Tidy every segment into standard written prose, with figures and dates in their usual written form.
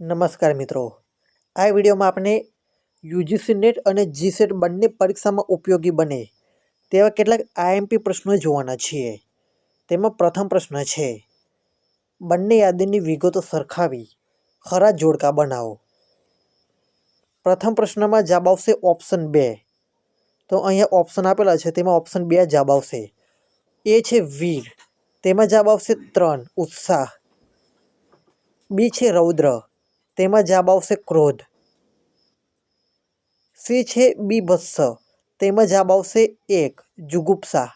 નમસ્કાર મિત્રો, આ વિડીયોમાં આપણે યુજીસી નેટ અને જીસેટ બંને પરીક્ષામાં ઉપયોગી બને તેવા કેટલાક આઈએમપી પ્રશ્નો જોવાના છીએ. તેમાં પ્રથમ પ્રશ્ન છે, બંને યાદીની વિગતો સરખાવી ખરા જોડકા બનાવો. પ્રથમ પ્રશ્નમાં જવાબ આવશે ઓપ્શન 2. તો અહીંયા ઓપ્શન આપેલા છે તેમાં ઓપ્શન 2 જવાબ આવશે. એ છે વીર, તેમાં જવાબ આવશે 3 ઉત્સાહ. બી છે રૌદ્ર, તેમાં જવાબ આવશે ક્રોધ. સી છે બીભત્સ, તેમાં જવાબ આવશે 1 જુગુપ્સા.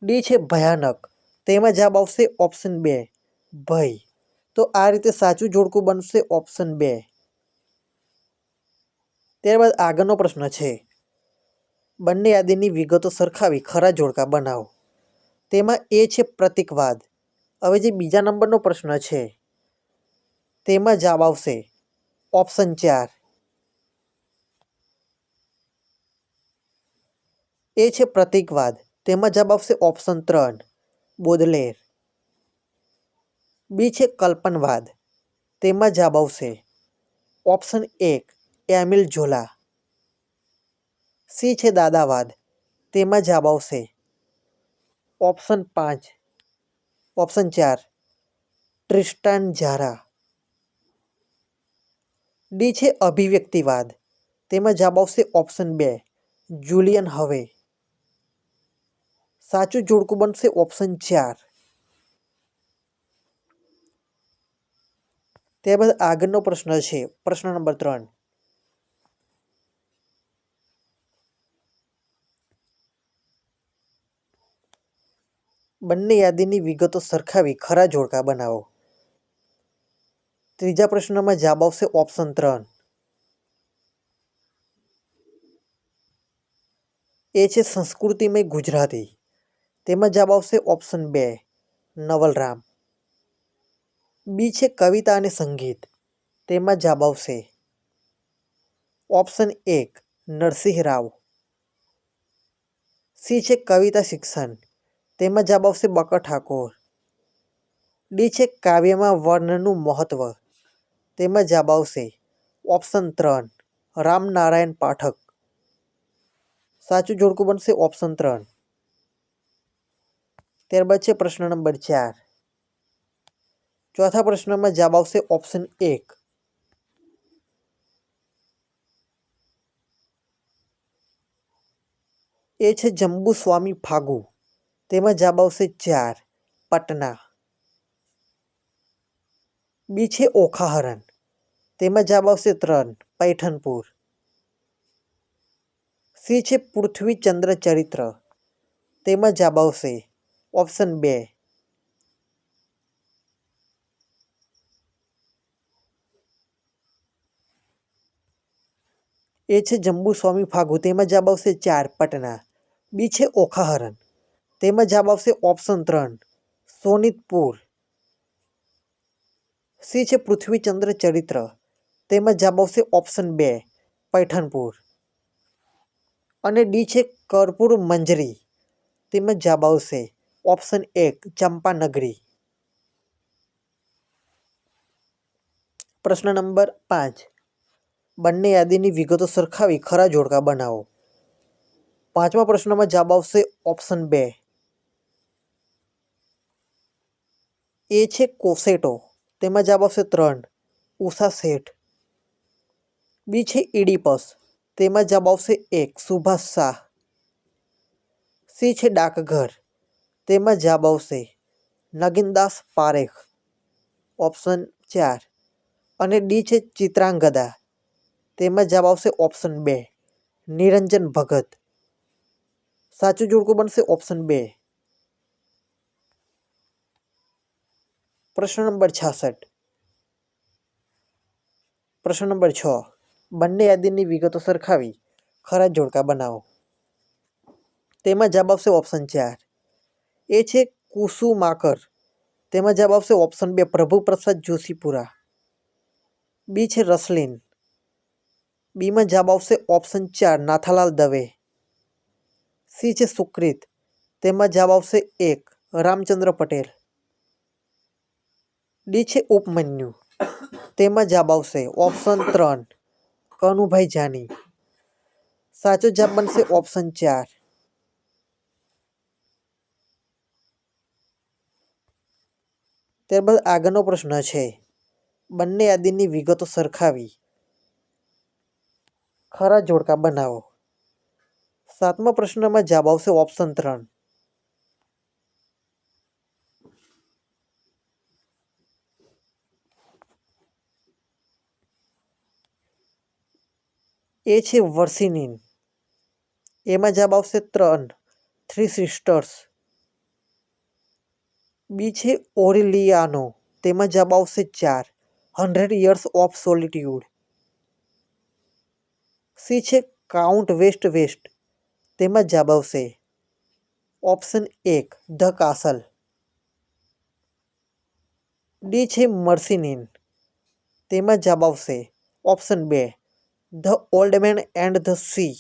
ડી છે ભયાનક, તેમાં જવાબ આવશે ઓપ્શન 2 ભય. તો આ રીતે સાચું જોડકું બનશે ઓપ્શન 2. ત્યારબાદ આગળનો પ્રશ્ન છે, બંને યાદીની વિગતો સરખાવી ખરા જોડકા બનાવો. તેમાં એ છે પ્રતીકવાદ. હવે જે બીજા નંબરનો પ્રશ્ન છે તેમાં જવાબ આવશે ઓપ્શન 4. એ છે પ્રતીકવાદ, તેમાં જવાબ આવશે ઓપ્શન 3 બોદલેર. બી છે કલ્પનવાદ, તેમાં જવાબ આવશે ઓપ્શન 1 એમિલ ઝોલા. સી છે દાદાવાદ, તેમાં જવાબ આવશે ઓપ્શન 4 ટ્રિસ્ટાન ઝારા. ડી છે અભિવ્યક્તિવાદ, તેમાં જવાબ આવશે ઓપ્શન 2 જુલિયન હવે. સાચું જોડકું બનશે ઓપ્શન 4. ત્યારબાદ આગળનો પ્રશ્ન છે પ્રશ્ન નંબર 3. બંને યાદીની વિગતો સરખાવી ખરા જોડકા બનાવો. ત્રીજા પ્રશ્નમાં જવાબ આવશે ઓપ્શન 3. એ છે સંસ્કૃતિમય ગુજરાતી, તેમાં જવાબ આવશે ઓપ્શન 2 નવલરામ. બી છે કવિતા અને સંગીત, તેમાં જવાબ આવશે ઓપ્શન 1 નરસિંહ રાવ. સી છે કવિતા શિક્ષણ, તેમાં જવાબ આવશે બકર ઠાકોર. ડી છે કાવ્યમાં વર્ણનું મહત્વ, તેમાં જવાબ આવશે ઓપ્શન 3 રામનારાયણ પાઠક. સાચું જોડકું બનશે ઓપ્શન 3. ત્યારબાદ છે પ્રશ્ન નંબર 4. ચોથા પ્રશ્નમાં જવાબ આવશે ઓપ્શન 1. એ છે જંબુ સ્વામી ફાગુ, તેમાં જવાબ આવશે 4 પટના. બી છે ઓખાહરણ, તેમાં જવાબ આવશે 3 પૈઠણપુર. સી છે પૃથ્વીચંદ્ર ચરિત્ર, તેમાં જવાબ આવશે ઓપ્શન 2 એ છે જંબુ સ્વામી ફાગુ, તેમાં જવાબ આવશે 4 પટના. બી છે ઓખાહરણ, તેમાં જવાબ આવશે ઓપ્શન 3 સોનિતપુર. સી છે પૃથ્વીચંદ્ર ચરિત્ર, તેમાં જવાબ આવશે ઓપ્શન 2 પૈઠણપુર. અને ડી છે કર્પૂર મંજરી, તેમાં જવાબ આવશે ઓપ્શન 1 ચંપાનગરી. પ્રશ્ન નંબર 5. બંને યાદીની વિગતો સરખાવી ખરા જોડકા બનાવો. પાંચમા પ્રશ્નમાં જવાબ આવશે ઓપ્શન 2. એ છે કોસેટો, તેમાં જવાબ આવશે 3 ઉષા શેઠ. બી છે ઇડિપસ, તેમાં જવાબ આવશે 1 સુભાષ શાહ. સી છે ડાકઘર, તેમાં જવાબ આવશે નગીનદાસ પારેખ. ઓપ્શન 4. અને ડી છે ચિત્રાંગદા, તેમાં જવાબ આવશે ઓપ્શન 2 નિરંજન ભગત. સાચું જોડકું બનશે ઓપ્શન 2. પ્રશ્ન નંબર 66. પ્રશ્ન નંબર 6. બંને યાદીની વિગતો સરખાવી ખરા જોડકા બનાવો. તેમાં જવાબ આવશે ઓપ્શન 4. એ છે કુસુમાકર, તેમાં જવાબ આવશે ઓપ્શન 2 પ્રભુપ્રસાદ જોશીપુરા. બી છે રસલીન, બીમાં જવાબ આવશે ઓપ્શન 4 નાથાલાલ દવે. સી છે સુકૃત, તેમાં જવાબ આવશે 1 રામચંદ્ર પટેલ. ડી છે ઉપમન્યુ, તેમાં જવાબ આવશે ઓપ્શન 3 કનુભાઈ જાની. સાચો જવાબ બનશે ઓપ્શન 4. ત્યારબાદ આગળનો પ્રશ્ન છે, બંને યાદીની વિગતો સરખાવી ખરા જોડકા બનાવો. 7મા પ્રશ્નમાં જવાબ આવશે ઓપ્શન 3. એ છે વર્સિનિન. એમાં જવાબ આવશે 3 થ્રી સિસ્ટર્સ. બી છે ઓરિલિયાનો. તેમાં જવાબ આવશે 4 100 યર્સ ઓફ સોલિટ્યુડ. સી છે કાઉન્ટ વેસ્ટ વેસ્ટ. તેમાં જવાબ આવશે ઓપ્શન 1 ધ કાસલ. ડી છે મર્સિનિન. તેમાં જવાબ આવશે option 2 the old man and the sea.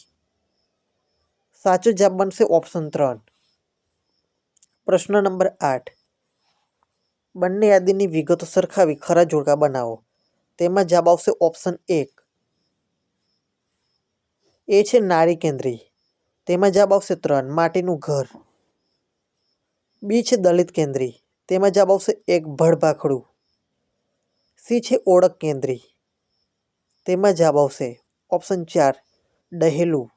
સાચો જવાબ બનશે ઓપ્શન 3. પ્રશ્ન નંબર 8. બંને યાદીની વિગતો સરખાવી ખરા જોડકા બનાવો. તેમાં જવાબ આવશે ઓપ્શન 1. એ છે નારી કેન્દ્રી. તેમાં જવાબ આવશે 3 માટીનું ઘર. બી છે દલિત કેન્દ્રી. તેમાં જવાબ આવશે 1 ભડભાખડું. સી છે ઓળખ કેન્દ્રી. તેમાં જવાબ આવશે ઓપ્શન 4 ડહેલું.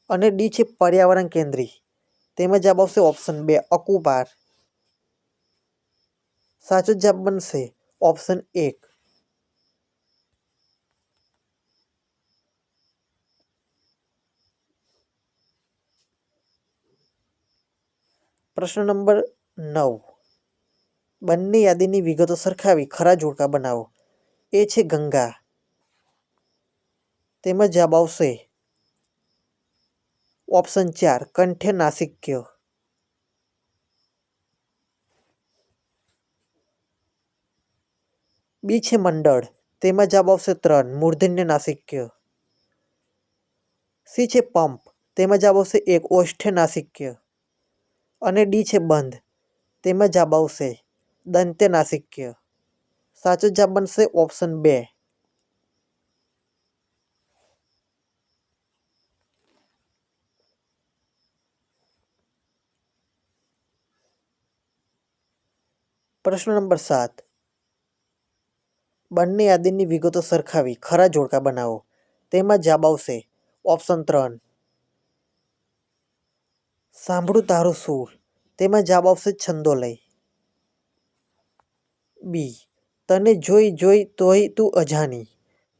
અને ડી છે પર્યાવરણ કેન્દ્રી. તેમાં જવાબ આવશે ઓપ્શન 2 અકુપાર. સાચો જવાબ બનશે ઓપ્શન 1. પ્રશ્ન નંબર 9. બંને યાદીની વિગતો સરખાવી ખરા જોડકા બનાવો. એ છે ગંગા. તેમાં જવાબ આવશે ઓપ્શન 4 કંઠ્ય નાસિક્ય. બી છે મંડળ. તેમાં જવાબ આવશે 3 મૂર્ધન્ય નાસિક્ય. સી છે પંપ. તેમાં જવાબ આવશે 1 ઓષ્ઠ્ય નાસિક્ય. અને ડી છે બંધ. તેમાં જવાબ આવશે દંત્ય નાસિક્ય. સાચો જવાબ બનશે ઓપ્શન 2. પ્રશ્ન નંબર 7. બંને યાદીની વિગતો સરખાવી ખરા જોડકા બનાવો. તેમાં જવાબ આવશે ઓપ્શન 3 સાંભળું તારો સૂર. તેમાં જવાબ આવશે છંદોલય. બી તને જોઈ જોઈ તોય તું અજાની.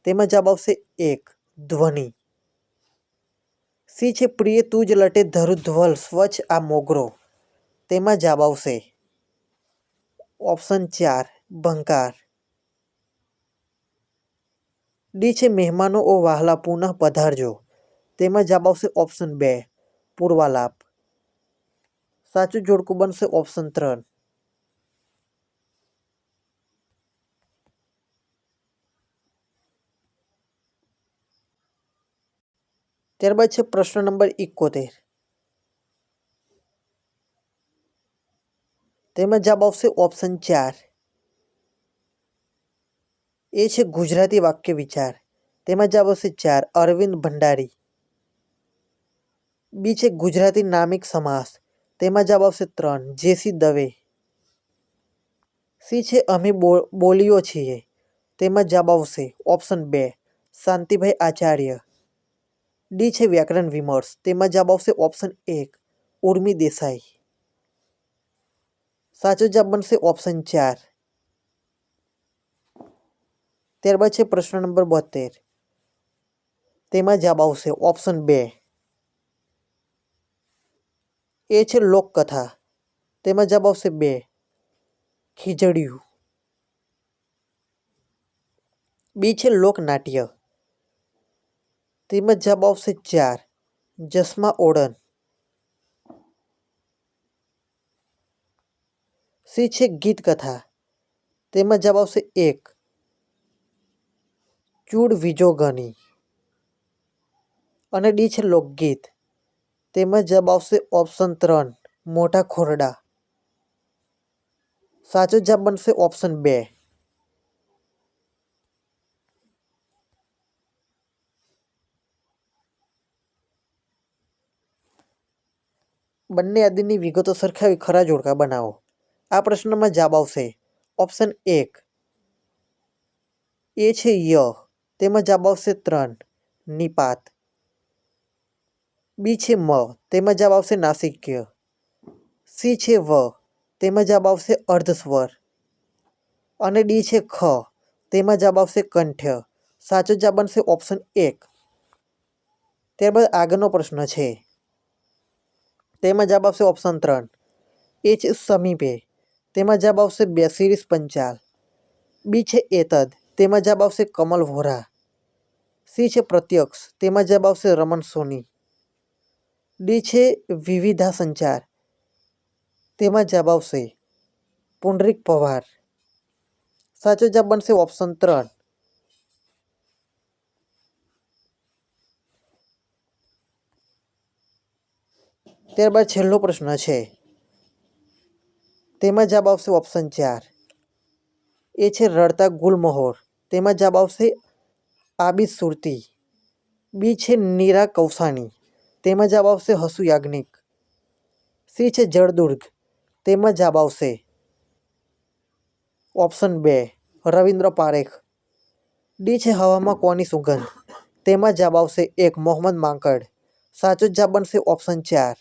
તેમાં જવાબ આવશે 1 ધ્વનિ. સી છે પ્રિય તું જ લટે ધરુધ્વલ સ્વચ્છ આ મોગરો. તેમાં જવાબ આવશે ઓપ્શન 4 ભંકાર. ડી છે મહેમાનો ઓ વહાલા પુનઃ પધારજો. તેમાં જવાબ આવશે ઓપ્શન 2 પૂર્વાલાપ. સાચું જોડકું બનશે ઓપ્શન 3. ત્યારબાદ છે પ્રશ્ન નંબર 71. તેમાં જવાબ આવશે ઓપ્શન 4. એ છે ગુજરાતી વાક્ય વિચાર. તેમાં જવાબ આવશે 4 અરવિંદ ભંડારી. બી છે ગુજરાતી નામિક સમાસ. તેમાં જવાબ આવશે 3 જેસી દવે. સી છે અમે બોલીઓ છીએ. તેમાં જવાબ આવશે ઓપ્શન 2 શાંતિભાઈ આચાર્ય. ડી છે વ્યાકરણ વિમર્શ. તેમાં જવાબ આવશે ઓપ્શન 1 ઉર્મી દેસાઈ. સાચો જવાબ બનશે ઓપ્શન 4. ત્યારબાદ છે પ્રશ્ન નંબર 72. તેમાં જવાબ આવશે ઓપ્શન 2 એ છે લોકકથા. તેમાં જવાબ આવશે 2 ખીજડીયું. બી છે લોકનાટ્ય. તેમાં જવાબ આવશે 4 જસમા ઓડન. સી છે ગીત કથા. તેમાં જવાબ આવશે 1 ચૂડ વિજોગની. અને ડી છે લોકગીત. તેમાં જવાબ આવશે ઓપ્શન 3 મોટા ખોરડા. સાચો જવાબ બનશે ઓપ્શન 2 બંને યાદીની વિગતો સરખાવી ખરા જોડકા બનાવો. આ પ્રશ્નમાં જવાબ આવશે ઓપ્શન 1 એ છે ય, તેમાં જવાબ આવશે 3 નિપાત. બી છે મ, તેમાં જવાબ આવશે નાસિક્ય. સી છે વ, તેમાં જવાબ આવશે અર્ધસ્વર. અને ડી છે ખ, તેમાં જવાબ આવશે કંઠ્ય. સાચો જવાબ બનશે ઓપ્શન 1. ત્યારબાદ આગળનો પ્રશ્ન છે, તેમાં જવાબ આવશે ઓપ્શન 3 એ છે સમીપે, તેમાં જવાબ આવશે બેસિરિસ પંચાલ. બી છે એતદ, તેમાં જવાબ આવશે કમલ વોરા. સી છે પ્રત્યક્ષ, તેમાં જવાબ આવશે રમન સોની. ડી છે વિવિધા સંચાર, તેમાં જવાબ આવશે પુંડરીક પવાર. સાચો જવાબ બનશે ઓપ્શન 3. ત્યારબાદ છેલ્લો પ્રશ્ન છે, તેમાં જવાબ આવશે ઓપ્શન 4 એ છે રડતા ગુલમહોર, તેમાં જવાબ આવશે આબિદ સુરતી. બી છે નીરા કૌસાની, તેમાં જવાબ આવશે હસુ યાજ્ઞિક. સી છે જળદુર્ગ, તેમાં જવાબ આવશે ઓપ્શન 2 રવિન્દ્ર પારેખ. ડી છે હવામાં કોની સુગંધ, તેમાં જવાબ આવશે 1 મોહમ્મદ માંકડ. સાચો જવાબ બનશે ઓપ્શન 4